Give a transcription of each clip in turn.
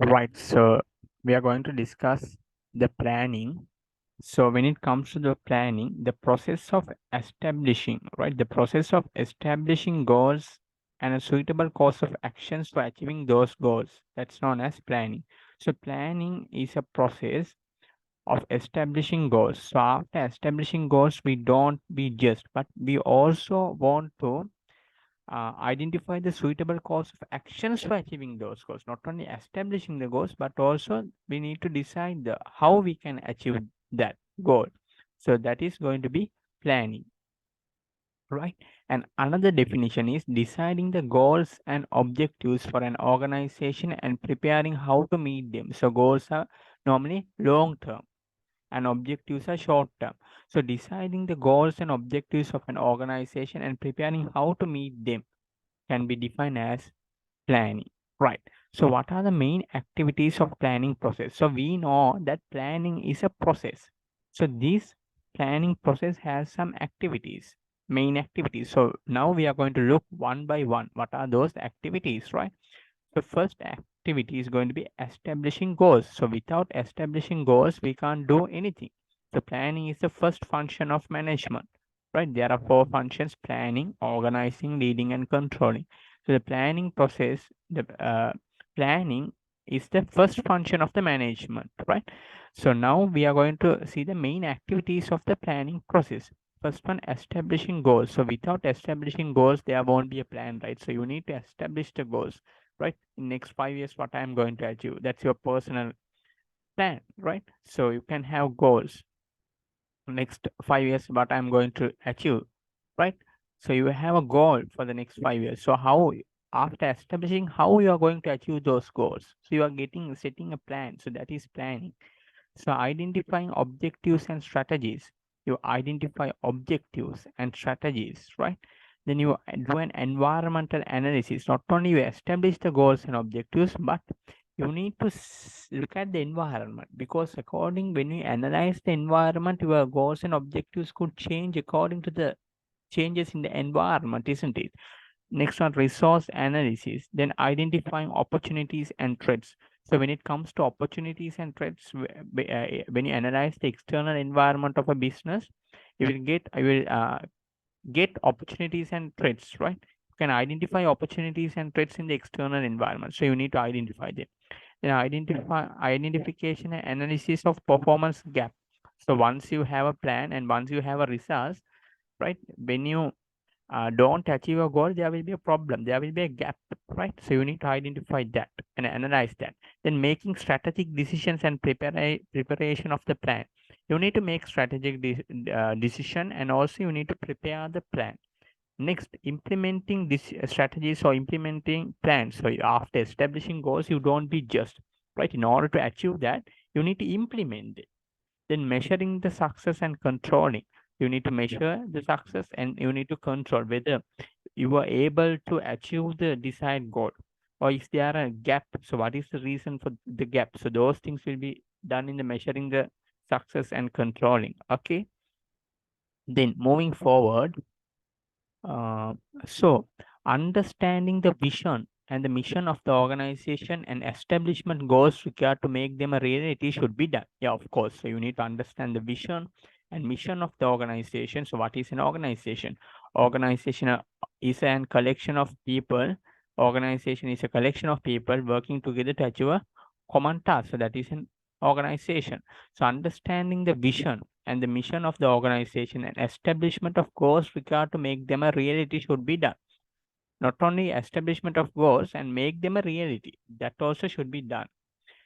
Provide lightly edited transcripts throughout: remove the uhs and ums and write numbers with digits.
Right. So we are going to discuss the planning. So when it comes to the planning, the process of establishing, right, the process of establishing goals and a suitable course of actions for achieving those goals, that's known as planning. So planning is a process of establishing goals. So after establishing goals, we don't be just, but we also want to identify the suitable course of actions for achieving those goals. Not only establishing the goals, but also we need to decide how we can achieve that goal. So that is going to be planning, right? And another definition is deciding the goals and objectives for an organization and preparing how to meet them. So goals are normally long term and objectives are short term. So deciding the goals and objectives of an organization and preparing how to meet them can be defined as planning, right? So what are the main activities of planning process? So we know that planning is a process. So this planning process has some activities, main activities. So now we are going to look one by one. What are those activities, right? The first activity is going to be establishing goals. So without establishing goals, we can't do anything. So planning is the first function of management, right? There are four functions: planning, organizing, leading, and controlling. So the planning process, the planning is the first function of the management, right? So now we are going to see the main activities of the planning process. First one, establishing goals. So without establishing goals, there won't be a plan, right? So you need to establish the goals, right? In next 5 years, what I'm going to achieve. That's your personal plan, right? So you can have goals. Next 5 years, what I'm going to achieve, right? So you have a goal for the next 5 years. So how, after establishing how you are going to achieve those goals, so you are setting a plan. So that is planning. So identifying objectives and strategies. You identify objectives and strategies, right? Then you do an environmental analysis. Not only you establish the goals and objectives, but you need to look at the environment, because according, when you analyze the environment, your goals and objectives could change according to the changes in the environment, isn't it? Next one, resource analysis, then identifying opportunities and threats. So when it comes to opportunities and threats, when you analyze the external environment of a business, you will get opportunities and threats, right? You can identify opportunities and threats in the external environment. So you need to identify them. Then identification and analysis of performance gap. So once you have a plan and once you have a results, right? When you don't achieve a goal, there will be a problem, there will be a gap, right? So you need to identify that and analyze that. Then making strategic decisions and preparation of the plan. You need to make strategic decision, and also you need to prepare the plan. Next, implementing this strategies or implementing plans. So after establishing goals, you don't be just, right? In order to achieve that, you need to implement it. Then measuring the success and controlling. You need to measure the success and you need to control whether you are able to achieve the desired goal, or is there a gap. So what is the reason for the gap? So those things will be done in the measuring the success and controlling. Okay. Then moving forward, uh, so understanding the vision and the mission of the organization and establishment goals required to make them a reality should be done. Yeah, of course. So you need to understand the vision and mission of the organization. So what is an organization? Organization is a collection of people. Organization is a collection of people working together to achieve a common task. So that is an organization. So understanding the vision and the mission of the organization and establishment of goals required to make them a reality should be done. Not only establishment of goals and make them a reality, that also should be done.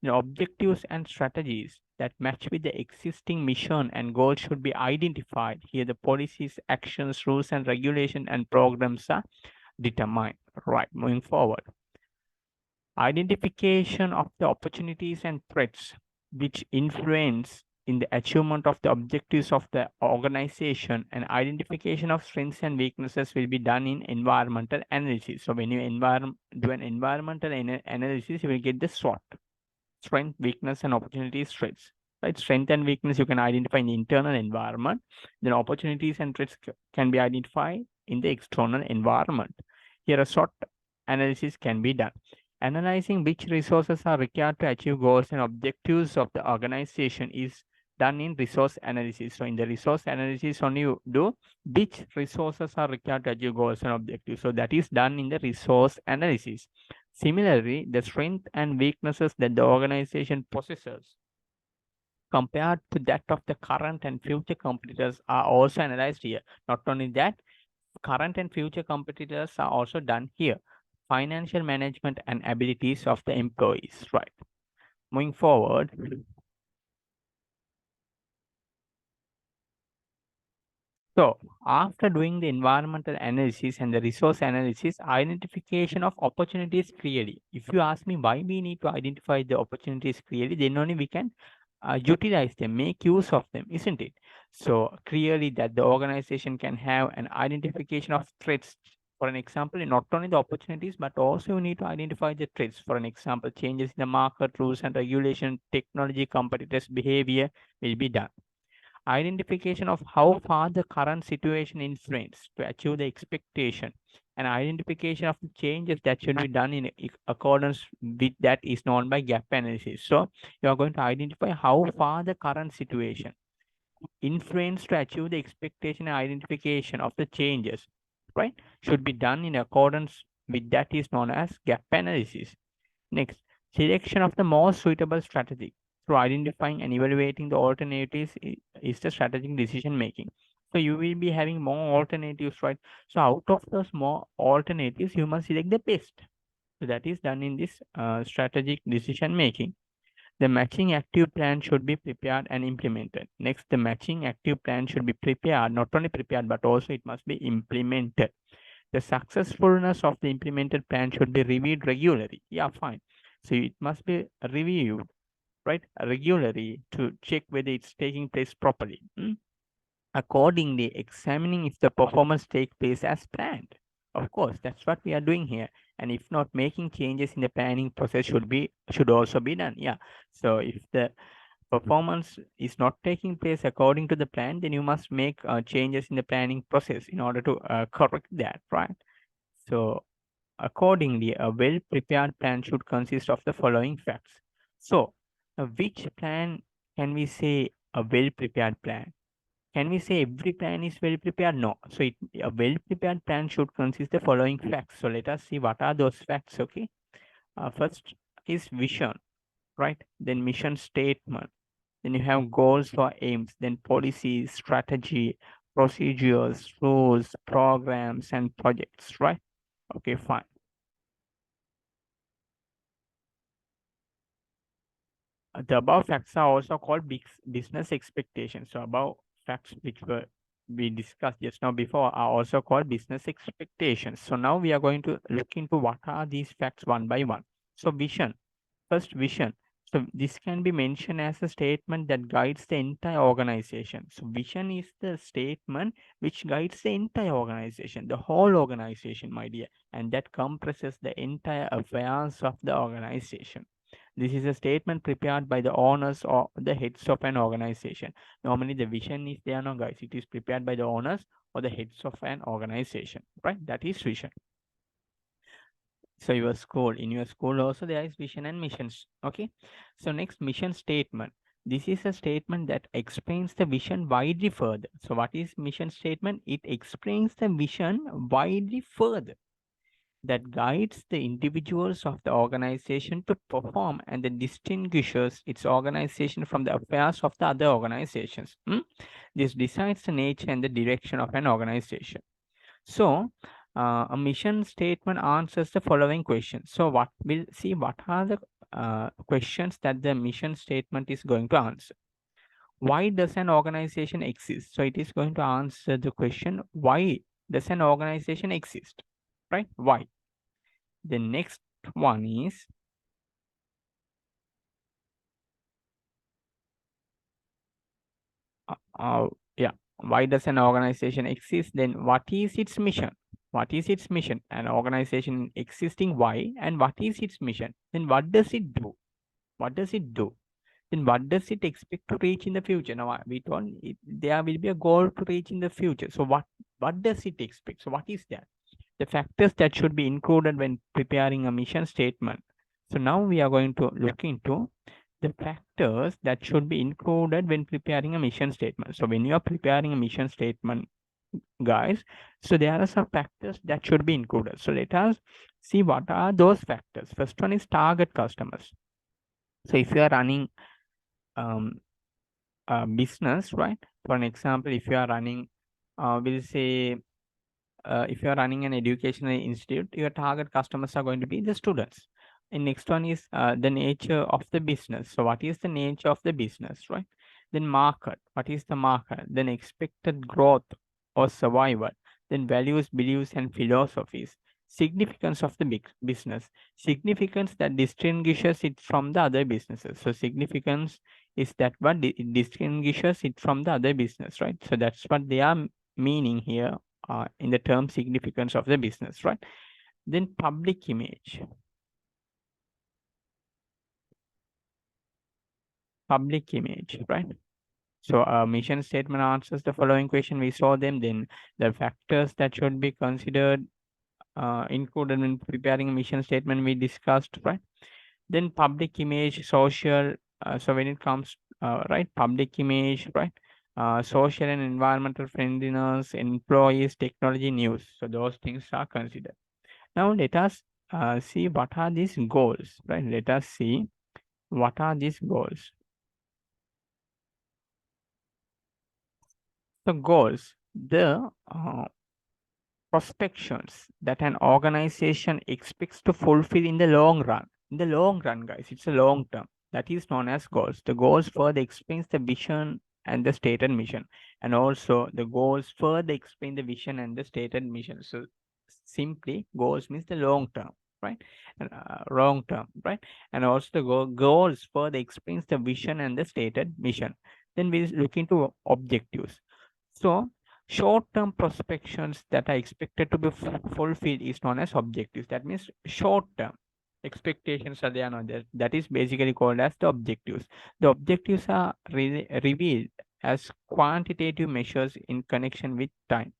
The objectives and strategies that match with the existing mission and goals should be identified. Here the policies, actions, rules and regulations and programs are determined. Right, moving forward. Identification of the opportunities and threats which influence in the achievement of the objectives of the organization, and identification of strengths and weaknesses will be done in environmental analysis. So when you do an environmental analysis, you will get the SWOT: strength, weakness, and opportunities, threats. Right? Strength and weakness you can identify in the internal environment. Then opportunities and threats can be identified in the external environment. Here a SWOT analysis can be done. Analyzing which resources are required to achieve goals and objectives of the organization is done in resource analysis. So in the resource analysis only you do which resources are required to achieve goals and objectives. So that is done in the resource analysis. Similarly, the strength and weaknesses that the organization possesses compared to that of the current and future competitors are also analyzed here. Not only that, current and future competitors are also done here. Financial management and abilities of the employees, right? Moving forward, so after doing the environmental analysis and the resource analysis, identification of opportunities clearly. If you ask me why we need to identify the opportunities clearly, then only we can utilize them, make use of them, isn't it? So clearly that the organization can have an identification of threats. For an example, not only the opportunities, but also you need to identify the threats. For an example, changes in the market, rules and regulation, technology, competitors' behavior will be done. Identification of how far the current situation influence to achieve the expectation, and identification of the changes that should be done in accordance with that is known by gap analysis. So you are going to identify how far the current situation influence to achieve the expectation and identification of the changes, right, should be done in accordance with that is known as gap analysis. Next, selection of the most suitable strategy. Through identifying and evaluating the alternatives is the strategic decision making. So you will be having more alternatives, right? So out of those more alternatives, you must select the best. So that is done in this strategic decision making. The matching active plan should be prepared and implemented. Next, the matching active plan should be prepared, not only prepared, but also it must be implemented. The successfulness of the implemented plan should be reviewed regularly. Yeah, fine. So it must be reviewed, right, regularly to check whether it's taking place properly. Accordingly, examining if the performance take place as planned. Of course, that's what we are doing here. And if not, making changes in the planning process should also be done. Yeah. So if the performance is not taking place according to the plan, then you must make changes in the planning process in order to correct that, right? So accordingly, a well-prepared plan should consist of the following facts. So, which plan can we say a well-prepared plan? Can we say every plan is well-prepared? No. So, a well-prepared plan should consist the following facts. So, let us see what are those facts. Okay. First is vision, right? Then mission statement. Then you have goals or aims. Then policy, strategy, procedures, rules, programs, and projects, right? Okay, fine. The above facts are also called business expectations. So above facts which were we discussed just now before are also called business expectations. So now we are going to look into what are these facts one by one. So vision, first vision. So this can be mentioned as a statement that guides the entire organization. So vision is the statement which guides the entire organization, the whole organization, my dear, and that compresses the entire affairs of the organization. This is a statement prepared by the owners or the heads of an organization. Normally, the vision is there, no, guys. It is prepared by the owners or the heads of an organization, right? That is vision. So in your school also there is vision and missions. Okay. So next, mission statement. This is a statement that explains the vision widely further. So what is mission statement? It explains the vision widely further, that guides the individuals of the organization to perform and that distinguishes its organization from the affairs of the other organizations. This decides the nature and the direction of an organization. So, a mission statement answers the following questions. So, what are the questions that the mission statement is going to answer? Why does an organization exist? So, it is going to answer the question, why does an organization exist? Right? Why? The next one is yeah, why does an organization exist? Then what is its mission? What is its mission? An organization existing, why, and what is its mission? Then what does it do? What does it do? Then what does it expect to reach in the future? Now we told there will be a goal to reach in the future. So what does it expect? So what is that? The factors that should be included when preparing a mission statement. So now we are going to look into the factors that should be included when preparing a mission statement. So when you are preparing a mission statement, guys, so there are some factors that should be included. So let us see what are those factors. First one is target customers. So if you are running um, a business, right? For an example, if you are running, we'll say, if you are running an educational institute, your target customers are going to be the students. And next one is the nature of the business. So what is the nature of the business, right? Then market. What is the market? Then expected growth or survival. Then values, beliefs, and philosophies. Significance of the big business. Significance that distinguishes it from the other businesses. So significance is that what distinguishes it from the other business, right? So that's what they are meaning here in the term significance of the business, right? Then public image. Public image, right? So a mission statement answers the following question. We saw them. Then the factors that should be considered included when preparing a mission statement we discussed, right? Then public image, social. So when it comes, right, public image, right? Social and environmental friendliness, employees, technology, news. So those things are considered. Now let us see what are these goals, right? Let us see what are these goals. The goals, the prospections that an organization expects to fulfill in the long run. In the long run, guys, it's a long term. That is known as goals. The goals further explains the vision and the stated mission, and also the goals further explain the vision and the stated mission. So simply, goals means the long term, right? And long term, right? And also the goals further explains the vision and the stated mission. Then we look into objectives. So short-term prospections that are expected to be fulfilled is known as objectives. That means short-term expectations are there. That is basically called as the objectives. The objectives are revealed as quantitative measures in connection with time.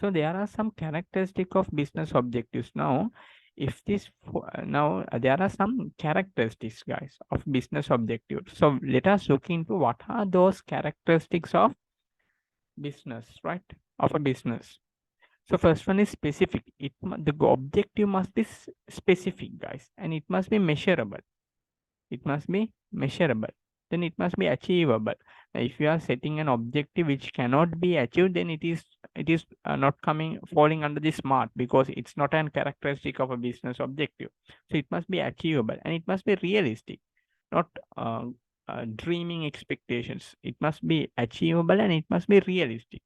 So there are some characteristic of business objectives. Now, if this now there are some characteristics, guys, of business objectives. So let us look into what are those characteristics of business, right? Of a business. So first one is specific. The objective must be specific, guys, and it must be measurable. It must be measurable. Then it must be achievable. If you are setting an objective which cannot be achieved, then it is not coming falling under the SMART, because it's not an characteristic of a business objective. So it must be achievable and it must be realistic, not dreaming expectations. It must be achievable and it must be realistic.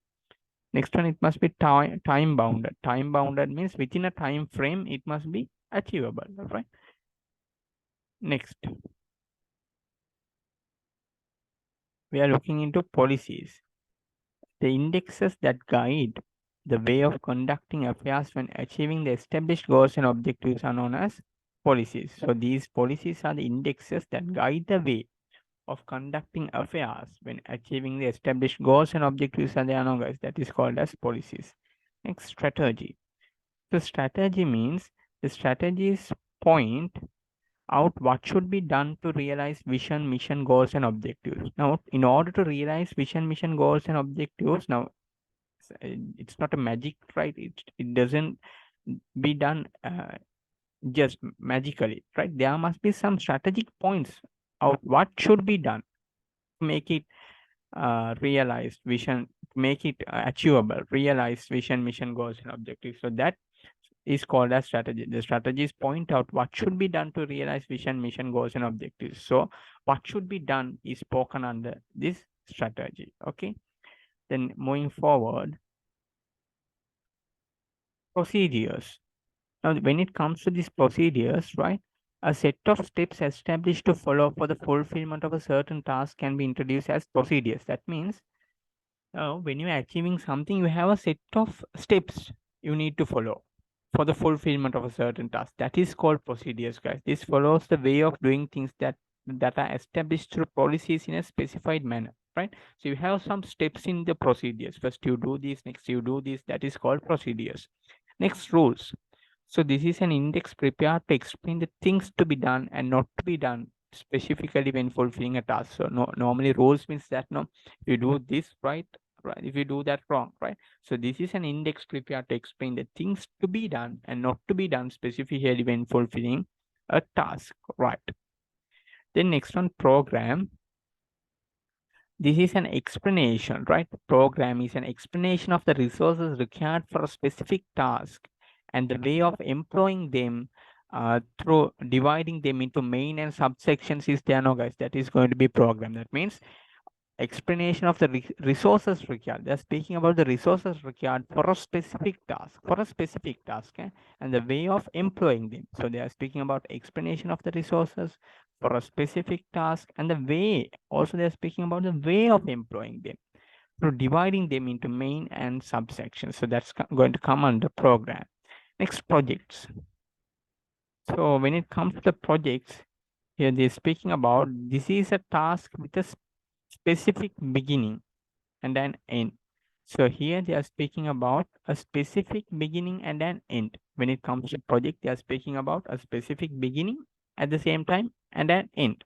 Next one, it must be time bounded. Time bounded means within a time frame it must be achievable, right? Next, we are looking into policies. The indexes that guide the way of conducting affairs when achieving the established goals and objectives are known as policies. So these policies are the indexes that guide the way of conducting affairs when achieving the established goals and objectives are there, guys. That is called as policies. Next, strategy. So strategy means the strategies point out what should be done to realize vision, mission, goals, and objectives. Now, in order to realize vision, mission, goals, and objectives, now it's not a magic, right? It doesn't be done just magically, right? There must be some strategic points of what should be done to make it realized vision, make it achievable, realize vision, mission, goals, and objectives. So that is called as strategy. The strategies point out what should be done to realize vision, mission, goals, and objectives. So what should be done is spoken under this strategy. Okay. Then moving forward, procedures. Now, when it comes to these procedures, right, a set of steps established to follow for the fulfillment of a certain task can be introduced as procedures. That means when you are achieving something, you have a set of steps you need to follow for the fulfillment of a certain task. That is called procedures, guys. This follows the way of doing things that are established through policies in a specified manner, right? So you have some steps in the procedures. First you do this, next you do this. That is called procedures. Next, rules. So this is an index prepared to explain the things to be done and not to be done specifically when fulfilling a task. So normally rules means that no, you do this right, right. If you do that wrong, right. So this is an index prepared to explain the things to be done and not to be done specifically when fulfilling a task, right. Then next one, program. This is an explanation, right? Program is an explanation of the resources required for a specific task and the way of employing them through dividing them into main and subsections is there. No, guys, that is going to be program. That means explanation of the resources required. They're speaking about the resources required for a specific task, and the way of employing them. So they are speaking about explanation of the resources for a specific task and the way. Also, they are speaking about the way of employing them through dividing them into main and subsections. So that's going to come under program. Next, projects. So when it comes to the projects, here they're speaking about this is a task with a specific beginning and an end. So here they are speaking about a specific beginning and an end. When it comes to project, they are speaking about a specific beginning at the same time and an end.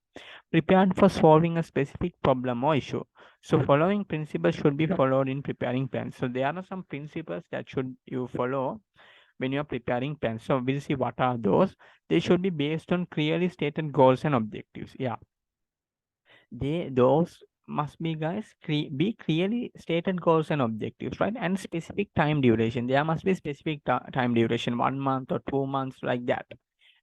Prepared for solving a specific problem or issue. So following principles should be followed in preparing plans. So there are some principles that should you follow when you are preparing plans. So we'll see what are those. They should be based on clearly stated goals and objectives. Yeah, those must be, guys, be clearly stated goals and objectives, right? And specific time duration. There must be specific time duration, 1 month or 2 months, like that.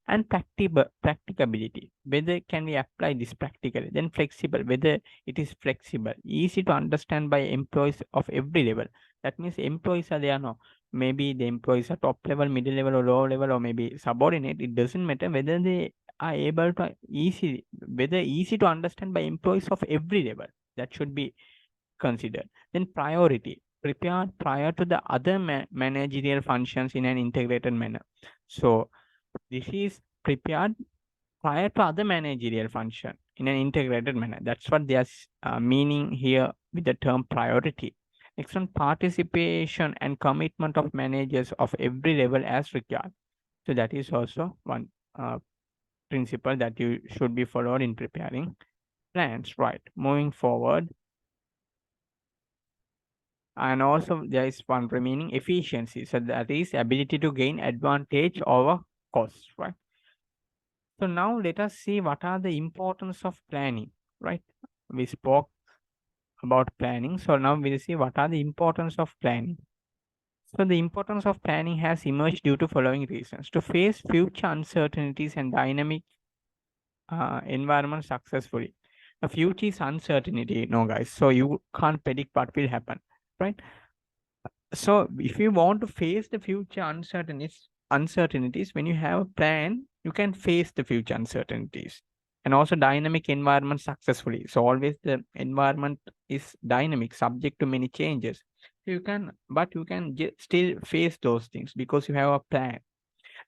And practicability, whether can we apply this practically. Then flexible, whether it is flexible, easy to understand by employees of every level. That means employees are there, no, maybe the employees are top level, middle level, or low level, or maybe subordinate. It doesn't matter whether they are able to whether easy to understand by employees of every level. That should be considered. Then priority, prepared prior to the other managerial functions in an integrated manner. So this is prepared prior to other managerial function in an integrated manner. That's what they are meaning here with the term priority. Next one, participation and commitment of managers of every level as required. So that is also one principle that you should be followed in preparing plans, right? Moving forward, and also there is one remaining, efficiency. So that is ability to gain advantage over cost, right? So now let us see what are the importance of planning, right? We spoke about planning. So now we'll see what are the importance of planning. So the importance of planning has emerged due to following reasons: to face future uncertainties and dynamic environment successfully. The future is uncertainty, no, guys. So you can't predict what will happen, right? So if you want to face the future uncertainties, when you have a plan, you can face the future uncertainties. And also dynamic environment successfully. So always the environment is dynamic, subject to many changes. You can, but you can still face those things because you have a plan.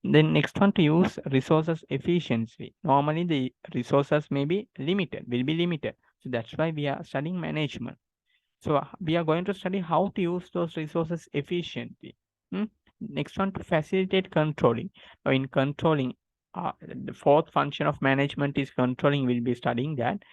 Then next one, to use resources efficiently. Normally the resources may be limited, will be limited. So that's why we are studying management. So we are going to study how to use those resources efficiently. Hmm? Next one, to facilitate controlling. Now in controlling, the fourth function of management is controlling. We'll be studying that.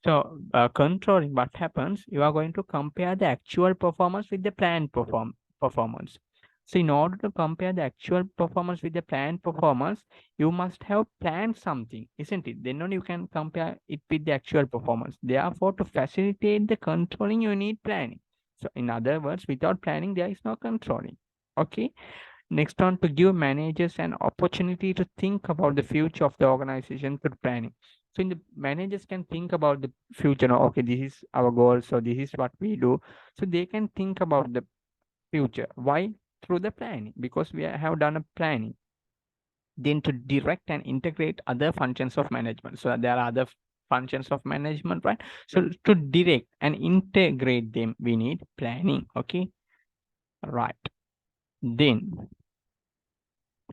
So controlling, what happens, you are going to compare the actual performance with the planned performance. So in order to compare the actual performance with the planned performance, you must have planned something, isn't it? Then only you can compare it with the actual performance. Therefore, to facilitate the controlling, you need planning. So in other words, without planning, there is no controlling. Okay. Next on, to give managers an opportunity to think about the future of the organization through planning. So in the managers can think about the future. Okay, this is our goal, so this is what we do. So they can think about the future. Why? Through the planning, because we have done a planning. Then to direct and integrate other functions of management. So there are other functions of management, right? So to direct and integrate them, we need planning. Okay, right. Then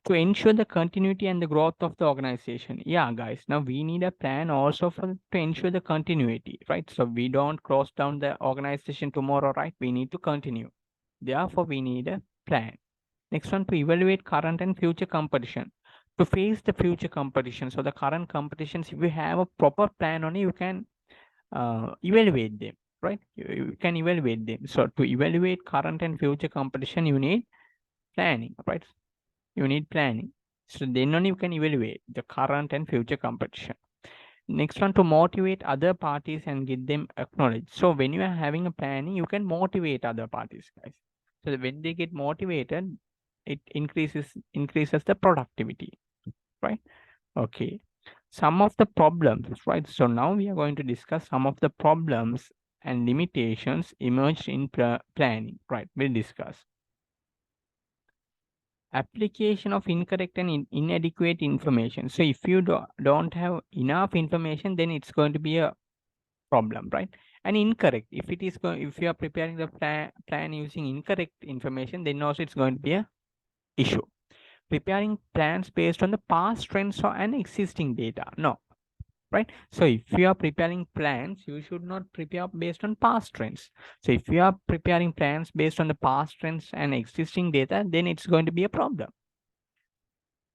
to ensure the continuity and the growth of the organization. Yeah, guys, now we need a plan also for to ensure the continuity, right? So we don't close down the organization tomorrow, right? We need to continue. Therefore, we need a plan. Next one, to evaluate current and future competition. To face the future competition, so the current competitions, if you have a proper plan on it, you can evaluate them, right? You can evaluate them. So to evaluate current and future competition, you need planning, right? You need planning. So then only you can evaluate the current and future competition. Next one, to motivate other parties and get them acknowledged. So when you are having a planning, you can motivate other parties, guys. So that when they get motivated, it increases the productivity, right? Okay. Some of the problems, right? So now we are going to discuss some of the problems and limitations emerged in planning, right? We'll discuss application of incorrect and inadequate information. So if you don't have enough information, then it's going to be a problem, right? And incorrect, if it is if you are preparing the plan using incorrect information, then also it's going to be a issue. Preparing plans based on the past trends or an existing data, no, right? So if you are preparing plans, you should not prepare based on past trends. So if you are preparing plans based on the past trends and existing data, then it's going to be a problem.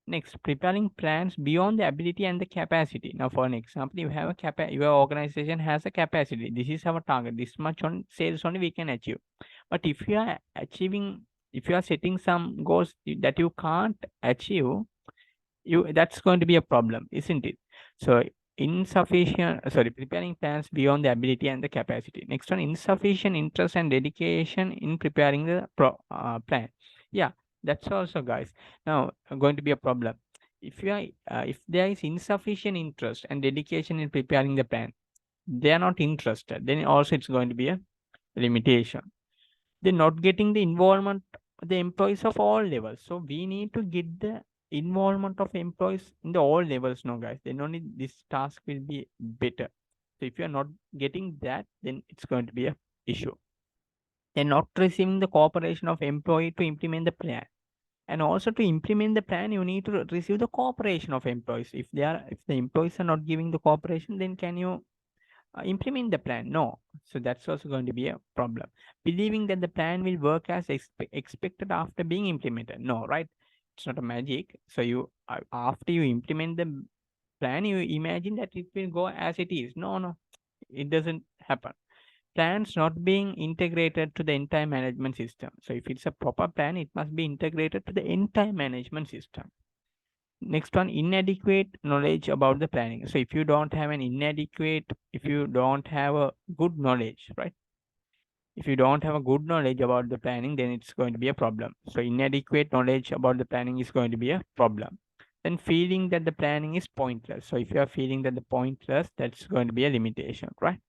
Next, preparing plans beyond the ability and the capacity. Now, for an example, you have a your organization has a capacity. This is our target. This much on sales only we can achieve. But if you are if you are setting some goals that you can't achieve, that's going to be a problem, isn't it? So preparing plans beyond the ability and the capacity. Next one, insufficient interest and dedication in preparing the plan. Yeah, that's also, guys, now going to be a problem. If you are if there is insufficient interest and dedication in preparing the plan, they are not interested, then also it's going to be a limitation. They're not getting the involvement of the employees of all levels. So we need to get the involvement of employees in the all levels now, guys. Then only this task will be better. So if you're not getting that, then it's going to be a issue. They're not receiving the cooperation of employee to implement the plan. And also to implement the plan, you need to receive the cooperation of employees. If the employees are not giving the cooperation, then can you implement the plan? No. So that's also going to be a problem. Believing that the plan will work as expected after being implemented, no, right? It's not a magic. So you after you implement the plan, you imagine that it will go as it is. No, it doesn't happen. Plans not being integrated to the entire management system. So if it's a proper plan, it must be integrated to the entire management system. Next one, inadequate knowledge about the planning. So if you don't have if you don't have a good knowledge, right? If you don't have a good knowledge about the planning, then it's going to be a problem. So inadequate knowledge about the planning is going to be a problem. Then feeling that the planning is pointless. So if you are feeling that the pointless, that's going to be a limitation, right?